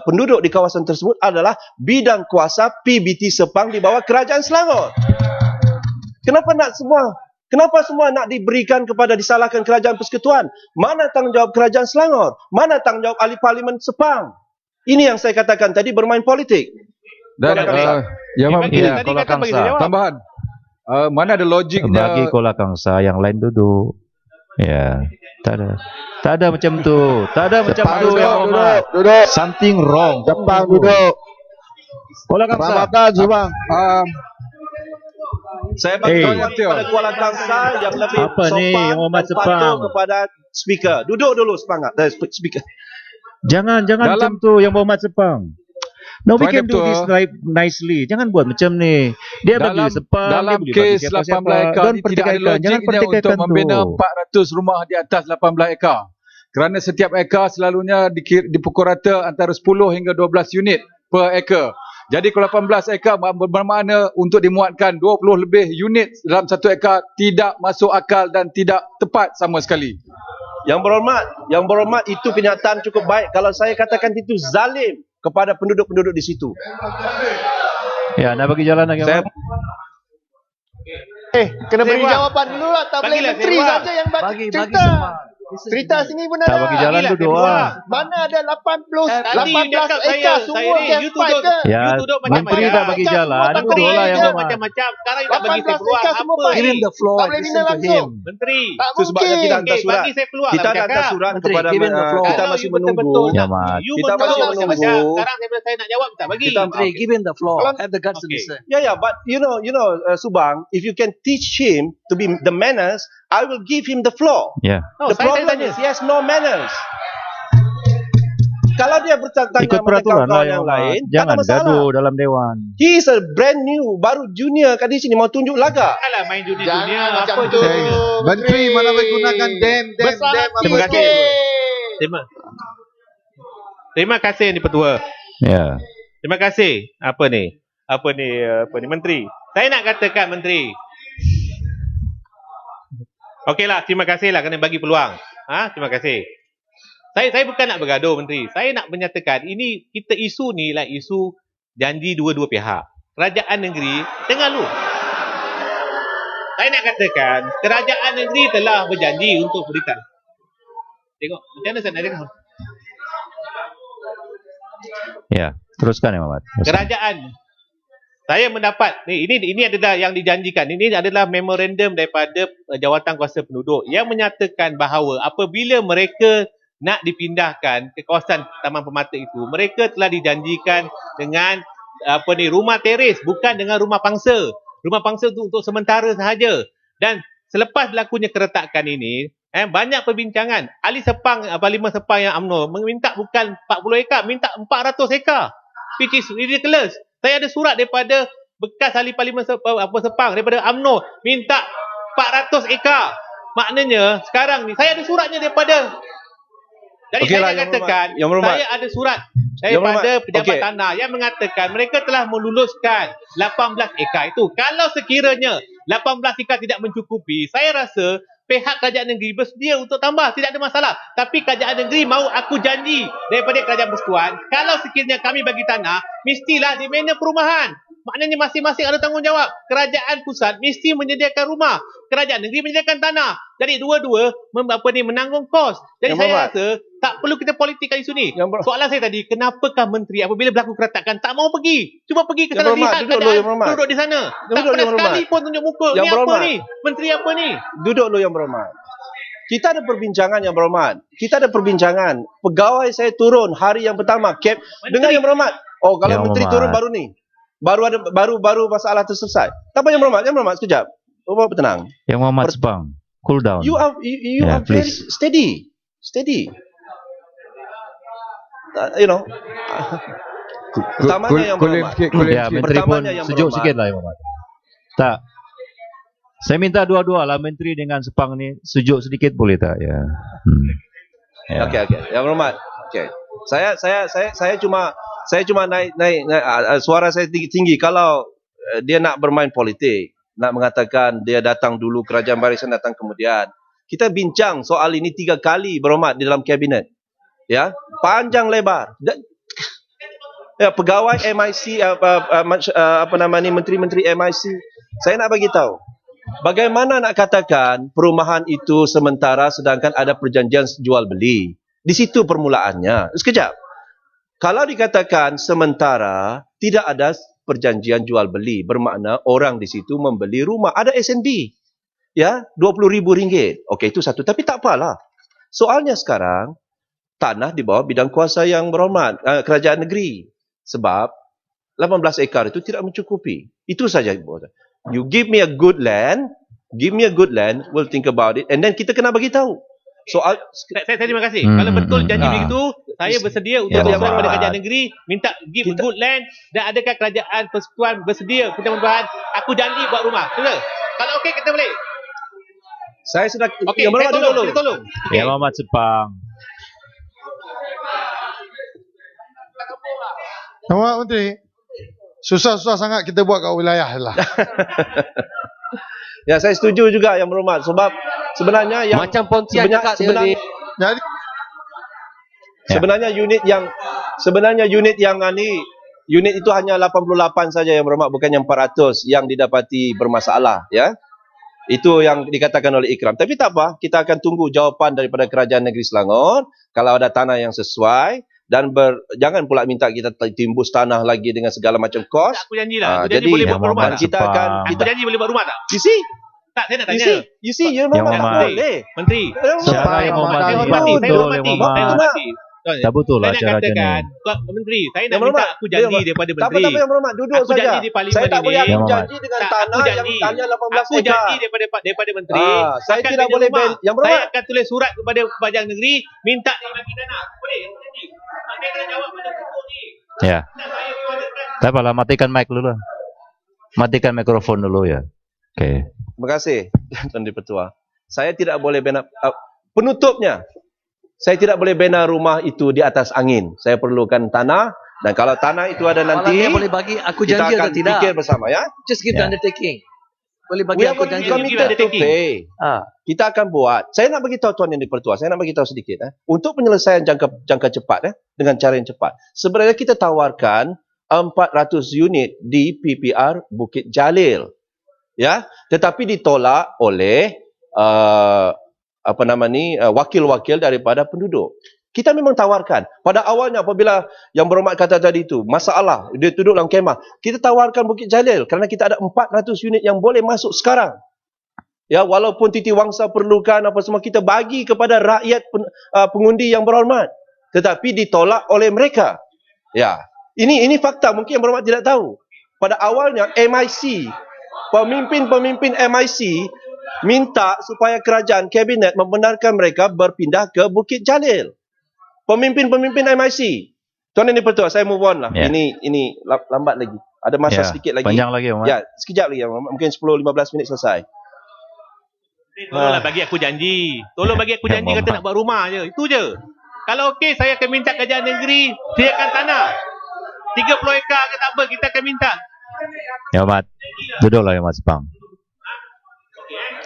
penduduk di kawasan tersebut adalah bidang kuasa PBT Sepang di bawah Kerajaan Selangor. Kenapa semua nak diberikan disalahkan Kerajaan Persekutuan? Mana tanggungjawab Kerajaan Selangor? Mana tanggungjawab ahli parlimen Sepang? Ini yang saya katakan tadi, bermain politik. Dan Tadi kata bagi saya jawab. tambahan. Mana ada logiknya? Bagi Kolakangsa yang lain duduk. Ya, tak ada. Tak ada macam tu. Tak ada macam Jepang tu duduk, Yang Hormat. duduk. Something wrong. Jepang duduk. Kuala Kangsar. Selamatkan semua. Saya bagi Eh. ruang kepada Kuala Kangsar yang lebih Apa ni, sopan Yang Hormat dan patuh Sepang? kepada speaker. Duduk dulu semangat. Speaker. Jangan macam tu Yang Berhormat Sepang. No, we can do this nicely. Jangan buat macam ni. Dia bagi Sepang, dalam dia boleh bagi kes siapa-siapa. 18 ekar Don't ni tidak ada pertikaikan. Jangan logiknya pertikaikan untuk membina tu. 400 rumah di atas 18 ekar. Kerana setiap ekar selalunya dipukul rata antara 10 hingga 12 unit per ekar. Jadi kalau 18 ekar bermakna untuk dimuatkan 20 lebih unit dalam satu ekar tidak masuk akal dan tidak tepat sama sekali. Yang berhormat itu kenyataan cukup baik. Kalau saya katakan itu zalim kepada penduduk-penduduk di situ. Ya, nak bagi jalan lagi. Saya Kena beri Sewa. jawapan dulu lah. Tak boleh Bagilah menteri sewa. saja yang cerita. Cerita sini pun Tak ada. bagi jalan tu doa. Mana ada 18 Tadi you cakap 18 ekar saya semua ni, yang you fight tuduh, ke? Ya, you tuduh menteri macam-macam. tak bagi jalan. Menteri Betul lah Yang je. Berhormat. Macam-macam. Sekarang you tak bagi 18 saya peluang. ekar semua Apa fight. ni? Tak boleh bina langsung. Menteri. Tak itu sebabnya kita mungkin. hantar surat. Bagi saya peluang. Kita lah dah hantar bercakap. surat Menteri, kepada given the floor. kita Kalau masih you menunggu. betul-betul Ya, nak- Mat. you Kita betul masih macam-macam. menunggu. Sekarang saya nak jawab tak bagi. Kita Give him the floor. Kalau- Have the guts to Okay. listen. Yeah, but you know, Subang, if you can teach him to be the manners, I will give him the floor. Ya. No, The saya problem tanya. is he has no manners. Kalau dia bertanya Ikut pada peraturan lah kawan-kawan Yang yang Berhormat. lain, tak ada Jangan masalah. gaduh dalam dewan. He is a brand new, baru junior kat di sini mau tunjuk laga. Janganlah main judi Jangan dunia. macam Apa tu. judi? Menteri mana boleh gunakan dem. Besar hati Terima kasih. sikit. Terima kasih ni Petua. Ya. Terima kasih. Apa ni Menteri. Saya nak katakan Menteri. Okeylah, terima kasihlah kerana bagi peluang. Terima kasih. Saya bukan nak bergaduh Menteri. Saya nak menyatakan ini kita isu ni lah isu janji dua-dua pihak. Kerajaan negeri tengah lu. Saya nak katakan kerajaan negeri telah berjanji untuk berikan. Tengok macam mana saya nak dengar. Ya. Teruskan Yang Berhormat. Teruskan. Kerajaan saya mendapat ini adalah yang dijanjikan. Ini adalah memorandum daripada Jawatan Kuasa Penduduk yang menyatakan bahawa apabila mereka nak dipindahkan ke kawasan Taman Permata itu, mereka telah dijanjikan dengan rumah teres, bukan dengan rumah pangsa. Rumah pangsa itu untuk sementara sahaja. Dan selepas berlakunya keretakan ini, banyak perbincangan. Ahli Sepang, Parlimen Sepang yang UMNO meminta bukan 40 ekar, minta 400 ekar. Which is ridiculous. Saya ada surat daripada bekas ahli Parlimen Sepang daripada UMNO minta 400 ekar. Maknanya sekarang ni saya ada suratnya daripada. Jadi Okeylah, saya Yang katakan Yang Berhormat. saya ada surat Yang daripada Berhormat. pejabat Okey. tanah yang mengatakan mereka telah meluluskan 18 ekar itu. Kalau sekiranya 18 ekar tidak mencukupi, saya rasa pihak kerajaan negeri bersedia untuk tambah, tidak ada masalah. Tapi kerajaan negeri mahu aku janji daripada kerajaan persekutuan, kalau sekiranya kami bagi tanah, mestilah di mana perumahan. Maknanya masing-masing ada tanggungjawab. Kerajaan pusat mesti menyediakan rumah, kerajaan negeri menyediakan tanah. Jadi dua-dua menanggung kos. Jadi Yang saya Berhormat. rasa tak perlu kita politikkan isu ni. Yang Berhormat. Soalan saya tadi, kenapakah menteri apabila berlaku keretakan tak mau pergi? Cuba pergi ke Yang sana, Berhormat, lihat duduk dulu, Yang Berhormat. duduk di sana. Duduk Tak dulu, pernah Yang Berhormat. sekali pun tunjuk muka. Yang Ni apa Berhormat. ni? Menteri apa ni? Duduk dulu Yang Berhormat. Kita ada perbincangan Yang Berhormat. Kita ada perbincangan. Pegawai saya turun hari yang pertama. Dengar Yang Berhormat. Oh, kalau Yang menteri Berhormat. turun baru ni. Baru masalah tu selesai. Tak apa Yang Berhormat. Yang Berhormat sekejap. Oh, tenang. Yang Berhormat Sepang. Cool down. You Yeah, are very please. steady. Pertamanya Yang Berhormat. Ya, menteri pun Pertamanya Yang sejuk Berhormat. sikit lah Yang Berhormat. Tak. Saya minta dua-dua lah menteri dengan Sepang ni sejuk sedikit boleh tak? Ya. Ya. Okey. Yang Berhormat. Okey. Saya cuma naik suara saya tinggi kalau dia nak bermain politik, nak mengatakan dia datang dulu, kerajaan barisan datang kemudian. Kita bincang soal ini 3 kali Berhormat di dalam kabinet. Ya, panjang lebar. Ya, pegawai MIC menteri-menteri MIC. Saya nak bagi tahu. Bagaimana nak katakan perumahan itu sementara sedangkan ada perjanjian jual beli? Di situ permulaannya. Sekejap. Kalau dikatakan sementara tidak ada perjanjian jual beli, bermakna orang di situ membeli rumah, ada SNB. ya, RM20,000. Okey, itu satu. Tapi tak apalah. Soalnya sekarang, tanah di bawah bidang kuasa yang berhormat, kerajaan negeri. Sebab 18 ekar itu tidak mencukupi. Itu saja. You give me a good land, we'll think about it, and then kita kena bagi tahu. Soal Saya terima kasih. Kalau betul janji begitu, saya bersedia untuk Ya, bersurat kepada Muhammad. kerajaan negeri, minta give a good land, dan adakah kerajaan persekutuan bersedia kita membahan, aku janji buat rumah. Betul? Kalau okey kita boleh. saya sudah Okey, Yang Berhormat kita dulu. tolong. Ya Muhammad Sepang. Muhammad Menteri, susah-susah sangat kita buat kat wilayah lah. Ya, saya setuju juga Yang Berhormat, sebab sebenarnya yang Macam Pontian cakap dia Jadi sebenarnya unit yang unit itu hanya 88 saja Yang Berhormat, bukan yang 400 yang didapati bermasalah, ya. Itu yang dikatakan oleh Ikram. Tapi tak apa, kita akan tunggu jawapan daripada Kerajaan Negeri Selangor kalau ada tanah yang sesuai, dan jangan pula minta kita timbus tanah lagi dengan segala macam kos. Aku janjilah. Aku janji Jadi boleh Yang buat rumah Muhammad tak? kita akan Aku janji boleh buat rumah tak? you see, Tak, saya nak you tanya. see, Yang Berhormat tak Muhammad. boleh. Menteri. Cara yang Muhammad Saya ini hormati, tak saya betul hormati. Yang Saya Muhammad. hormati. Tak betul lah Saya nak cara macam katakan, ni. Tuan Menteri, saya nak Yang minta Berhormat, aku janji Yang daripada Tak apa, Menteri. Yang Berhormat, duduk Aku saja. janji di parlimen Saya tak ini. boleh Yang ambil Berhormat. janji dengan Tak, aku tanah yang janji. hanya 18 Aku ekar. janji daripada Menteri. Saya akan tidak bina boleh rumah. Yang Berhormat. Saya akan tulis surat kepada kerajaan negeri, minta dia bagi tanah. Boleh? Aku janji. Saya kena jawab pada pokok ni. Ya. Tak, saya mengatakan. Tak apalah, matikan mic dulu lah. Matikan mikrofon dulu ya. Okey. Terima kasih, Tuan Dipertua. Saya tidak boleh bina, penutupnya, saya tidak boleh bina rumah itu di atas angin. Saya perlukan tanah, dan kalau tanah itu ada Malah nanti, dia boleh bagi aku kita janji akan atau tidak. fikir bersama, ya. Just give the undertaking. Boleh bagi We are aku janji. committed to pay. Kita akan buat. Saya nak bagi tahu Tuan Yang Dipertua, saya nak bagi tahu sedikit. Untuk penyelesaian jangka cepat, dengan cara yang cepat. Sebenarnya kita tawarkan 400 unit di PPR Bukit Jalil. Ya, tetapi ditolak oleh wakil-wakil daripada penduduk. Kita memang tawarkan. Pada awalnya apabila Yang Berhormat kata tadi itu, masalah, dia duduk dalam kemah. Kita tawarkan Bukit Jalil kerana kita ada 400 unit yang boleh masuk sekarang. Ya, walaupun Titi Wangsa perlukan apa semua, kita bagi kepada rakyat pengundi Yang Berhormat. Tetapi ditolak oleh mereka. Ya, ini fakta, mungkin Yang Berhormat tidak tahu. Pada awalnya MIC, pemimpin-pemimpin MIC minta supaya kerajaan kabinet membenarkan mereka berpindah ke Bukit Jalil. Pemimpin-pemimpin MIC. Tuan Yang Dipertua, saya move on lah. Ya. Ini lambat lagi. Ada masa Ya, sedikit lagi. panjang lagi, Muhammad. Ya, sekejap lagi. Mungkin 10-15 minit selesai. Tolonglah bagi aku janji. Tolong bagi aku janji kata nak buat rumah je. Itu je. Kalau okey, saya akan minta kerajaan negeri sediakan tanah. 30 ekar ke tak apa, kita akan minta. Ya Muhammad. Duduklah Yang Muhammad Sepang.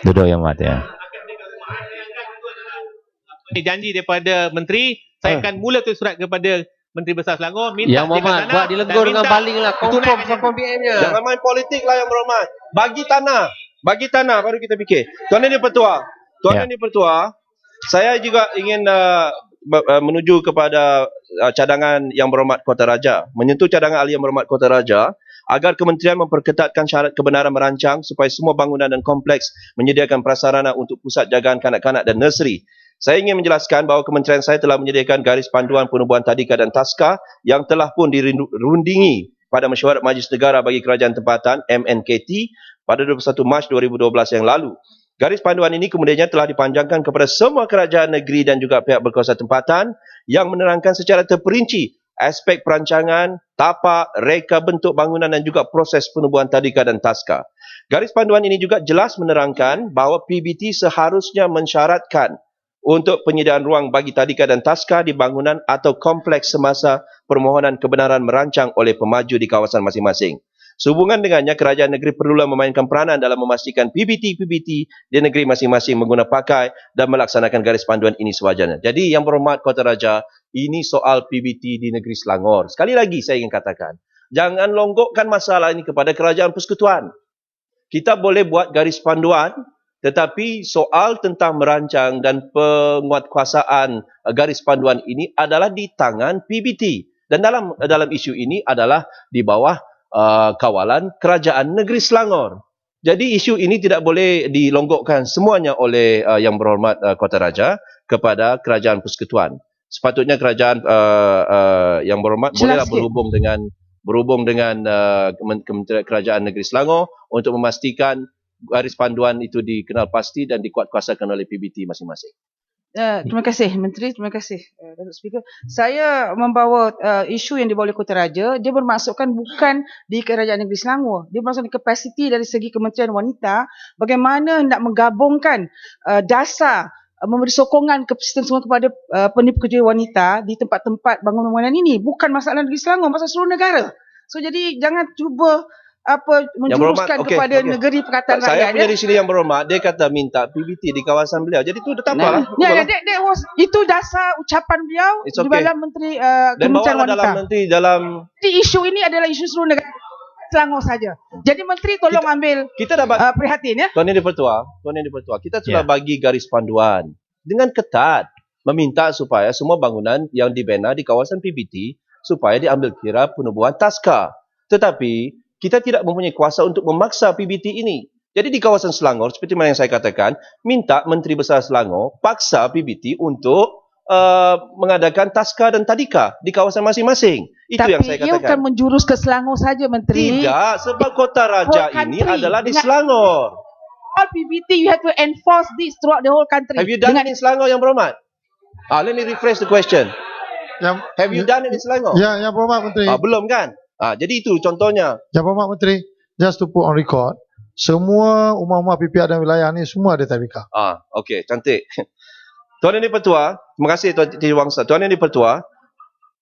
Duduk Yang Muhammad ya. Janji daripada menteri, saya akan mula tulis surat kepada Menteri Besar Selangor, minta Yang Muhammad tanah buat dilenggur dan dengan minta baling lah. Confirm tunaikan confirm BM-nya. Jangan main politik lah Yang Berhormat. Bagi tanah baru kita fikir. Tuan Yang Dipertua, Ya. Yang Dipertua, saya juga ingin menuju kepada cadangan Yang Berhormat Kota Raja, menyentuh cadangan ahli Yang Berhormat Kota Raja agar kementerian memperketatkan syarat kebenaran merancang supaya semua bangunan dan kompleks menyediakan prasarana untuk pusat jagaan kanak-kanak dan nursery. Saya ingin menjelaskan bahawa kementerian saya telah menyediakan garis panduan penubuhan tadika dan taska yang telah pun dirundingi pada Mesyuarat Majlis Negara bagi Kerajaan Tempatan MNKT pada 21 Mac 2012 yang lalu. Garis panduan ini kemudiannya telah dipanjangkan kepada semua kerajaan negeri dan juga pihak berkuasa tempatan yang menerangkan secara terperinci aspek perancangan, tapak, reka bentuk bangunan dan juga proses penubuhan tadika dan taska. Garis panduan ini juga jelas menerangkan bahawa PBT seharusnya mensyaratkan untuk penyediaan ruang bagi tadika dan taska di bangunan atau kompleks semasa permohonan kebenaran merancang oleh pemaju di kawasan masing-masing. Sehubungan dengannya, kerajaan negeri perlulah memainkan peranan dalam memastikan PBT di negeri masing-masing mengguna pakai dan melaksanakan garis panduan ini sewajarnya. Jadi, Yang Berhormat Kota Raja, ini soal PBT di negeri Selangor. Sekali lagi saya ingin katakan, jangan longgokkan masalah ini kepada kerajaan persekutuan. Kita boleh buat garis panduan, tetapi soal tentang merancang dan penguatkuasaan garis panduan ini adalah di tangan PBT. Dan dalam isu ini adalah di bawah kawalan kerajaan negeri Selangor. Jadi isu ini tidak boleh dilonggokkan semuanya oleh Yang Berhormat Kota Raja kepada Kerajaan Persekutuan. Sepatutnya kerajaan Yang Berhormat bolehlah berhubung dengan Kementerian Kerajaan Negeri Selangor untuk memastikan garis panduan itu dikenal pasti dan dikuatkuasakan oleh PBT masing-masing. Terima kasih Menteri, terima kasih Datuk Speaker. Saya membawa isu yang dibawa oleh Kota Raja, dia bermaksudkan bukan di Kerajaan Negeri Selangor. Dia bermaksudkan kapasiti dari segi Kementerian Wanita, bagaimana nak menggabungkan dasar memberi sokongan ke sistem semua kepada pekerja wanita di tempat-tempat bangunan-bangunan ini. Bukan masalah Negeri Selangor, masalah seluruh negara. So jadi jangan cuba menjuruskan kepada negeri Perkataan Rakyat. Saya punya di sini Yang Berhormat, dia kata minta PBT di kawasan beliau. Jadi itu tambahlah. Itu dasar ucapan beliau di dalam Menteri Kementerian Wanita. Jadi isu ini adalah isu seluruh negara Selangor saja. Jadi Menteri tolong ambil prihatin ya. Tuan Yang Dipertua, kita sudah bagi garis panduan dengan ketat meminta supaya semua bangunan yang dibina di kawasan PBT supaya diambil kira penubuhan taska. Tetapi kita tidak mempunyai kuasa untuk memaksa PBT ini. Jadi di kawasan Selangor, seperti mana yang saya katakan, minta Menteri Besar Selangor paksa PBT untuk mengadakan taska dan tadika di kawasan masing-masing. Itu yang saya katakan. Tapi ia akan menjurus ke Selangor saja, Menteri. Tidak, sebab Kota Raja ini adalah di Selangor. All PBT, you have to enforce this throughout the whole country. Have you done it in Selangor, Yang Berhormat? Let me rephrase the question. Have you done it in Selangor? Ya, Yang Berhormat Menteri. Belum kan? Jadi itu contohnya. Yang Berhormat Menteri, just to put on record, semua umar-umar PPR dan wilayah ni semua ada tadika. Okey, cantik. Tuan Yang Dipertua, terima kasih Tuan Titi Wangsa. Tuan Yang Dipertua,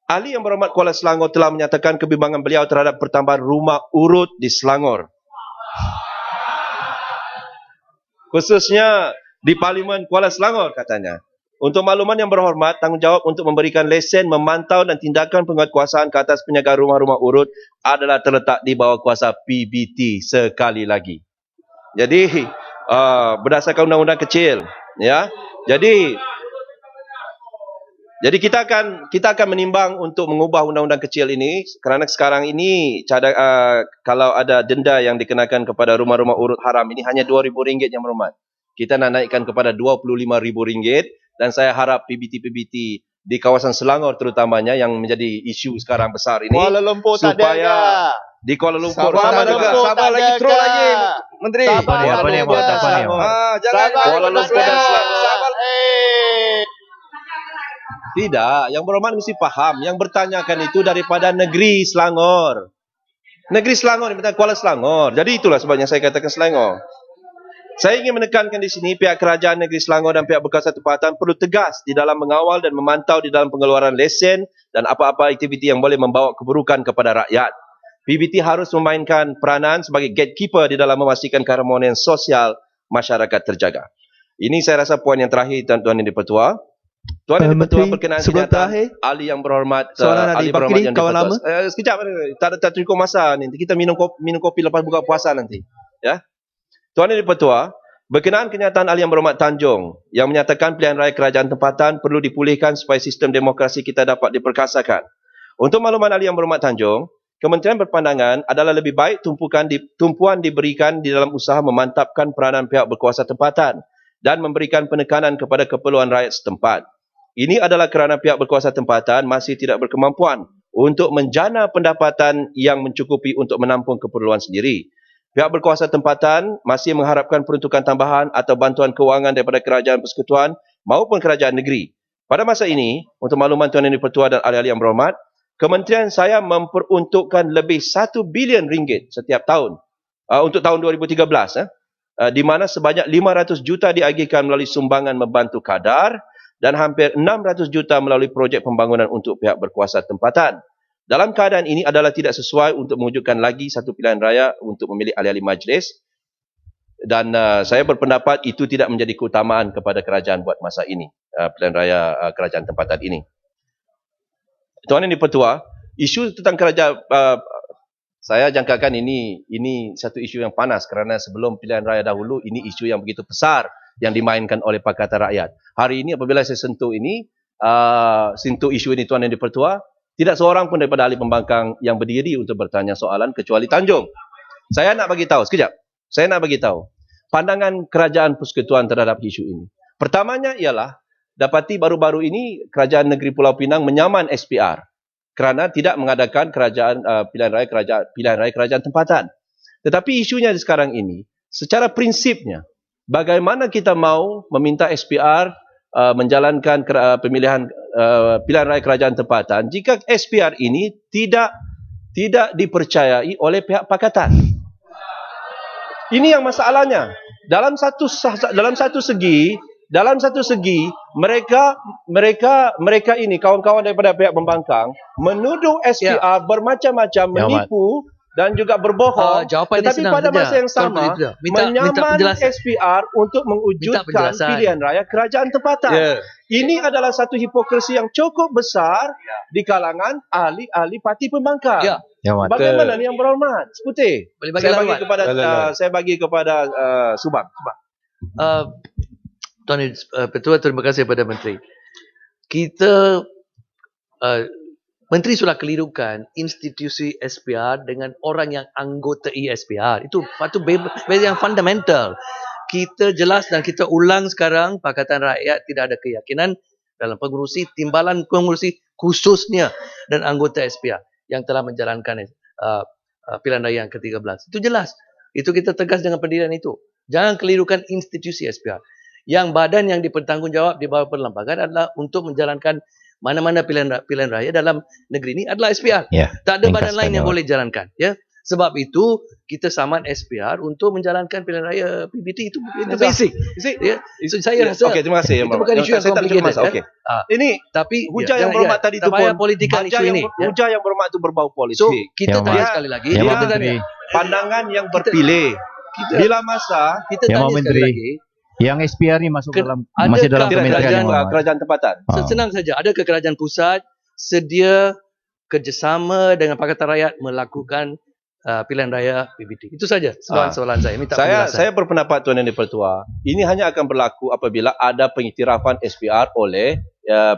Ahli Yang Berhormat Kuala Selangor telah menyatakan kebimbangan beliau terhadap pertambahan rumah urut di Selangor. Khususnya di Parlimen Kuala Selangor katanya. Untuk makluman Yang Berhormat, tanggungjawab untuk memberikan lesen, memantau dan tindakan penguatkuasaan ke atas penjagaan rumah-rumah urut adalah terletak di bawah kuasa PBT sekali lagi. Jadi, berdasarkan undang-undang kecil, ya. Jadi kita akan menimbang untuk mengubah undang-undang kecil ini kerana sekarang ini kalau ada denda yang dikenakan kepada rumah-rumah urut haram ini hanya RM2,000 Yang Berhormat. Kita nak naikkan kepada RM25,000 dan saya harap PBT di kawasan Selangor terutamanya yang menjadi isu sekarang besar ini. Kuala Lumpur tak ada ke? Di Kuala Lumpur sama juga. Sabar lagi, terus lagi Menteri. Apa ni? Jangan Kuala Lumpur dan Selangor. Tidak, Yang Berhormat mesti faham. Yang bertanyakan itu daripada negeri Selangor. Negeri Selangor, ini Kuala Selangor. Jadi itulah sebabnya saya katakan Selangor. Saya ingin menekankan di sini pihak kerajaan negeri Selangor dan pihak berkuasa tempatan perlu tegas di dalam mengawal dan memantau di dalam pengeluaran lesen dan apa-apa aktiviti yang boleh membawa keburukan kepada rakyat. PBT harus memainkan peranan sebagai gatekeeper di dalam memastikan keharmonian sosial masyarakat terjaga. Ini saya rasa poin yang terakhir Tuan Yang Dipertua. Tuan Yang Dipertua berkenaan kenyataan ahli Yang Berhormat ahli berhormat yang dipertua. Sekejap, tak cukup masa nanti kita minum kopi lepas buka puasa nanti. Ya. Tuan Yang Dipertua, berkenaan kenyataan Ahli Yang Berhormat Tanjung yang menyatakan pilihan raya kerajaan tempatan perlu dipulihkan supaya sistem demokrasi kita dapat diperkasakan. Untuk makluman Ahli Yang Berhormat Tanjung, Kementerian berpandangan adalah lebih baik tumpuan diberikan di dalam usaha memantapkan peranan pihak berkuasa tempatan dan memberikan penekanan kepada keperluan rakyat setempat. Ini adalah kerana pihak berkuasa tempatan masih tidak berkemampuan untuk menjana pendapatan yang mencukupi untuk menampung keperluan sendiri. Pihak berkuasa tempatan masih mengharapkan peruntukan tambahan atau bantuan kewangan daripada kerajaan persekutuan maupun kerajaan negeri. Pada masa ini, untuk makluman Tuan Yang Dipertua dan ahli-ahli Yang Berhormat, kementerian saya memperuntukkan lebih RM1 bilion setiap tahun untuk tahun 2013, di mana sebanyak 500 juta diagihkan melalui sumbangan membantu kadar dan hampir 600 juta melalui projek pembangunan untuk pihak berkuasa tempatan. Dalam keadaan ini adalah tidak sesuai untuk mewujudkan lagi satu pilihan raya untuk memilih ahli-ahli majlis dan saya berpendapat itu tidak menjadi keutamaan kepada kerajaan buat masa ini, pilihan raya kerajaan tempatan ini. Tuan Yang Dipertua, isu tentang kerajaan, saya jangkakan ini satu isu yang panas kerana sebelum pilihan raya dahulu ini isu yang begitu besar yang dimainkan oleh Pakatan Rakyat. Hari ini apabila saya sentuh isu ini Tuan Yang Dipertua, tidak seorang pun daripada ahli pembangkang yang berdiri untuk bertanya soalan kecuali Tanjung. Saya nak bagi tahu sekejap. Saya nak bagi tahu pandangan Kerajaan Persekutuan terhadap isu ini. Pertamanya ialah dapati baru-baru ini Kerajaan Negeri Pulau Pinang menyaman SPR kerana tidak mengadakan pilihan raya kerajaan tempatan. Tetapi isunya sekarang ini, secara prinsipnya, bagaimana kita mau meminta SPR menjalankan pilihan raya kerajaan tempatan jika SPR ini tidak dipercayai oleh pihak pakatan. Ini yang masalahnya. Dalam satu segi mereka ini kawan-kawan daripada pihak pembangkang menuduh SPR bermacam-macam, menipu dan juga berbohong. Tetapi pada masa yang sama menyaman SPR untuk mewujudkan pilihan raya kerajaan tempatan. Ini adalah satu hipokrisi yang cukup besar di kalangan ahli-ahli parti pembangkang. Bagaimana ni yang berhormat? Seputih. Saya bagi kepada Subang. Tuan Ketua, terima kasih kepada Menteri. Kita Menteri sudah kelirukan institusi SPR dengan orang yang anggota SPR. Itu yang fundamental. Kita jelas dan kita ulang sekarang, Pakatan Rakyat tidak ada keyakinan dalam timbalan pengurusi khususnya dan anggota SPR yang telah menjalankan pilihan raya yang ke-13. Itu jelas. Itu kita tegas dengan pendirian itu. Jangan kelirukan institusi SPR. Yang badan yang dipertanggungjawab di bawah perlembagaan adalah untuk menjalankan mana-mana pilihan raya dalam negeri ini adalah SPR. Tak ada badan lain yang boleh jalankan. Sebab itu kita saman SPR untuk menjalankan pilihan raya PBT itu basic. So, saya rasa terima kasih. Itu bukan isu yang complicated. Ini tapi hujah yang berhormat tadi itu pun politikan isu ini. Hujah yang berhormat itu berbau politik. So kita tanya sekali lagi. Pandangan yang berpilih. Bila masa kita tanya sekali lagi. Yang SPR ni masih dalam kementerian kerajaan tempatan. Senang saja. Adakah kerajaan pusat sedia kerjasama dengan Pakatan Rakyat melakukan pilihan raya PBT? Itu saja soalan saya. Minta penjelasan. Saya berpendapat Tuan Yang Dipertua, ini hanya akan berlaku apabila ada pengiktirafan SPR oleh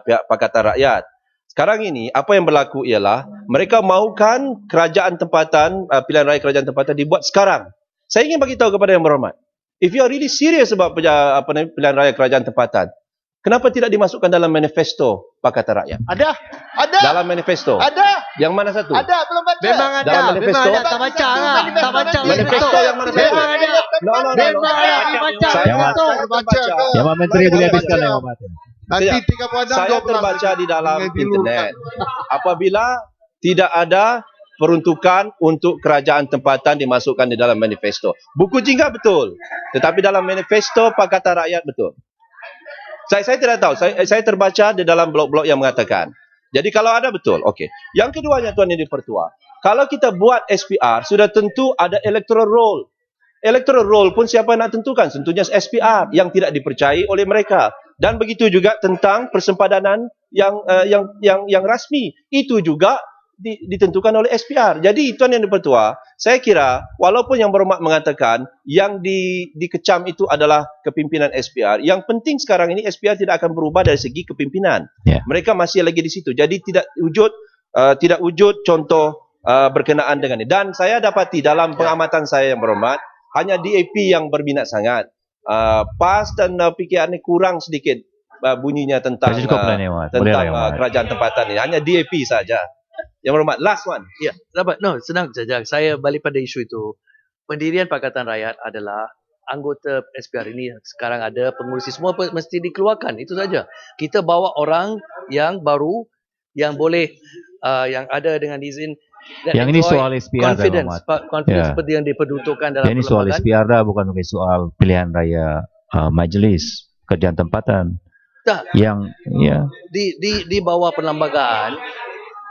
pihak Pakatan Rakyat. Sekarang ini apa yang berlaku ialah mereka mahukan kerajaan tempatan, pilihan raya kerajaan tempatan dibuat sekarang. Saya ingin bagi tahu kepada Yang Berhormat, if you are really serious about pilihan raya kerajaan tempatan, kenapa tidak dimasukkan dalam manifesto Pakatan Rakyat? Ada. Dalam manifesto. Ada. Yang mana satu? Ada, belum baca. Memang ada. Dalam manifesto. Memang ada. Tak baca lah. Tak baca. Manifesto yang mana satu? Memang ada. Memang ada. Baca. Yang Menteri boleh habiskan yang Nanti 3 saya terbaca di dalam internet. Apabila tidak ada peruntukan untuk kerajaan tempatan dimasukkan di dalam manifesto. Buku jingga betul. Tetapi dalam manifesto Pakatan Rakyat betul. Saya tidak tahu. Saya terbaca di dalam blog-blog yang mengatakan. Jadi kalau ada betul, okey. Yang keduanya Tuan Yang Dipertua, kalau kita buat SPR, sudah tentu ada electoral roll. Electoral roll pun siapa nak tentukan? Tentunya SPR yang tidak dipercayai oleh mereka. Dan begitu juga tentang persempadanan yang rasmi. Itu juga ditentukan oleh SPR. Jadi Tuan Yang Dipertua, saya kira walaupun Yang Berhormat mengatakan yang dikecam itu adalah kepimpinan SPR, yang penting sekarang ini SPR tidak akan berubah dari segi kepimpinan. Mereka masih lagi di situ. Jadi tidak wujud contoh berkenaan dengan ini. Dan saya dapati dalam pengamatan saya Yang Berhormat, hanya DAP yang berminat sangat. PAS dan PKR ni kurang sedikit bunyinya tentang kerajaan tempatan ini. Hanya DAP saja. Yang Berhormat, last one. Ya, senang saja. Saya balik pada isu itu. Pendirian Pakatan Rakyat adalah anggota SPR ini sekarang ada pengurusi semua mesti dikeluarkan. Itu saja. Kita bawa orang yang baru yang boleh yang ada dengan izin. Yang ini soal SPR confidence seperti yang diperuntukkan dalam ini soal SPR dah, bukan soal pilihan raya majlis kerajaan tempatan. Tak. Yang di bawah perlembagaan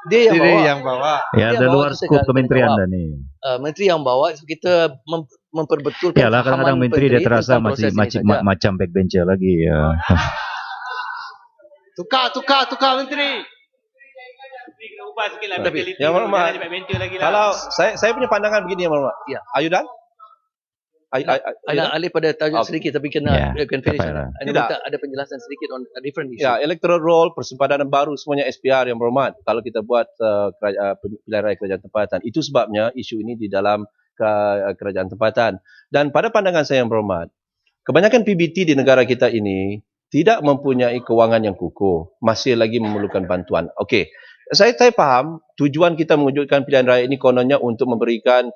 dia yang bawa. Ya, ada luar skop kementerian dah ni. Menteri yang bawa, kita memperbetulkan. Yalah, kadang-kadang menteri dia terasa masih macam backbencher lagi. Ya. Tukar menteri. Yang Berhormat, kalau saya punya pandangan begini Yang Berhormat. Are you done? Alih pada tajuk sedikit tapi kena finish. Ada penjelasan sedikit on a different issue. Ya, electoral roll, persempadanan baru semuanya SPR Yang Berhormat. Kalau kita buat pilihan raya kerajaan tempatan, itu sebabnya isu ini di dalam kerajaan tempatan. Dan pada pandangan saya yang berhormat, kebanyakan PBT di negara kita ini tidak mempunyai kewangan yang kukuh, masih lagi memerlukan bantuan. Okey, saya faham tujuan kita mewujudkan pilihan raya ini kononnya untuk memberikan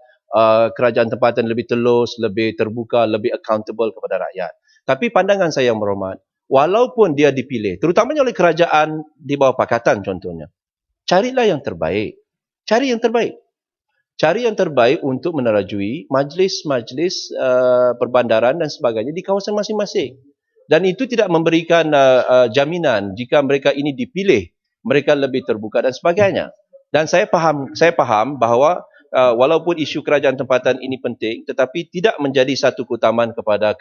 kerajaan tempatan lebih telus, lebih terbuka, lebih accountable kepada rakyat. Tapi pandangan saya yang berhormat, walaupun dia dipilih, terutamanya oleh kerajaan di bawah pakatan contohnya, carilah yang terbaik. Cari yang terbaik. Cari yang terbaik untuk menerajui majlis-majlis perbandaran dan sebagainya di kawasan masing-masing. Dan itu tidak memberikan jaminan jika mereka ini dipilih, mereka lebih terbuka dan sebagainya. Dan saya faham bahawa walaupun isu kerajaan tempatan ini penting, tetapi tidak menjadi satu keutamaan kepada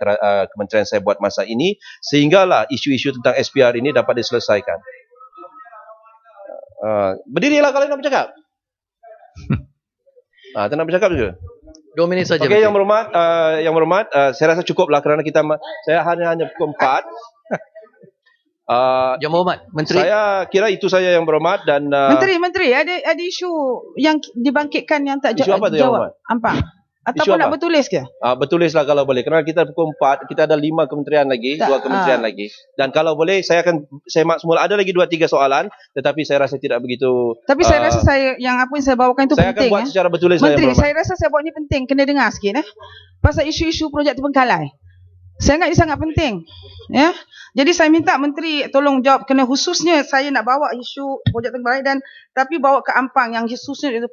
kementerian saya buat masa ini, sehinggalah isu-isu tentang SPR ini dapat diselesaikan. Berdirilah kalau nak bercakap. Tak nak bercakap juga. 2 minit saja. Okey, yang berhormat, saya rasa cukuplah kerana saya hanya pukul 4. Yang berhormat, Menteri. Saya kira itu saja yang berhormat dan Menteri, ada isu yang dibangkitkan yang tak isu apa tu yang berhormat? Ampang. Ataupun nak bertulis ke? Bertulislah kalau boleh. Kerana kita pukul 4, kita ada 5 kementerian lagi, 2 kementerian lagi. Dan kalau boleh, saya semula ada lagi 2-3 soalan, tetapi saya rasa tidak begitu. Tapi saya rasa yang saya bawakan itu saya penting. Saya akan buat secara bertulis. Menteri, saya rasa saya buat ini penting. Kena dengar sikit. Pasal isu-isu projek terbengkalai. Saya anggap ini sangat penting. Ya. Jadi saya minta Menteri tolong jawab, kena khususnya saya nak bawa isu projek terbengkalai tapi bawa ke Ampang yang khususnya itu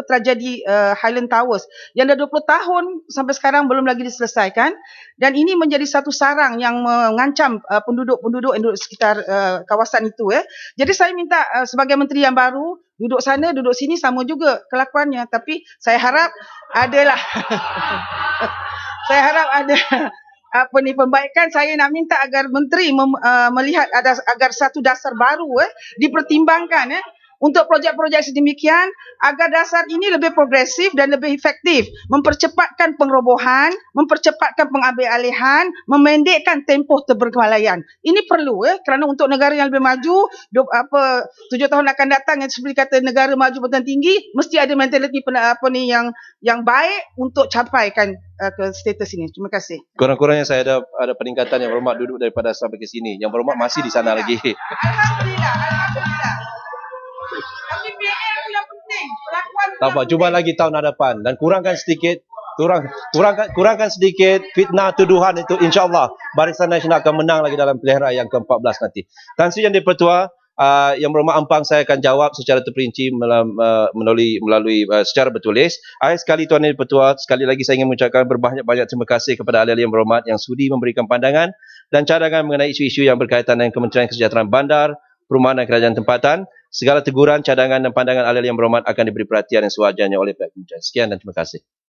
tragedi Highland Towers yang dah 20 tahun sampai sekarang belum lagi diselesaikan, dan ini menjadi satu sarang yang mengancam penduduk-penduduk yang duduk sekitar kawasan itu. Jadi saya minta sebagai Menteri yang baru, duduk sana, duduk sini sama juga kelakuannya, tapi saya harap adalah saya harap ada pembaikan. Saya nak minta agar Menteri melihat agar satu dasar baru dipertimbangkan untuk projek-projek sedemikian, agar dasar ini lebih progresif dan lebih efektif, mempercepatkan pengerobohan, mempercepatkan pengambil-alihan, memendekkan tempoh terbengkalaian. Ini perlu kerana untuk negara yang lebih maju 7 tahun akan datang, yang seperti kata negara maju bertentangan tinggi, mesti ada mentaliti yang baik untuk capaikan ke status ini. Terima kasih. Kurang-kurangnya saya ada peningkatan yang berhormat duduk daripada sampai ke sini. Yang berhormat masih di sana lagi. Alhamdulillah. Tapi PL itu yang penting. Tak apa, cuba lagi tahun hadapan dan kurangkan sedikit fitnah tuduhan itu, insya-Allah Barisan Nasional akan menang lagi dalam pilihan raya yang ke-14 nanti. Tan Sri Yang di-Pertua, yang berhormat Ampang, saya akan jawab secara terperinci melalui secara bertulis. Akhir sekali Tuan Yang di-Pertua, sekali lagi saya ingin mengucapkan berbanyak-banyak terima kasih kepada ahli-ahli yang berhormat yang sudi memberikan pandangan dan cadangan mengenai isu-isu yang berkaitan dengan Kementerian Kesejahteraan Bandar, Perumahan dan Kerajaan Tempatan. Segala teguran, cadangan dan pandangan ahli yang berhormat akan diberi perhatian yang sewajarnya oleh pihak kementerian. Sekian dan terima kasih.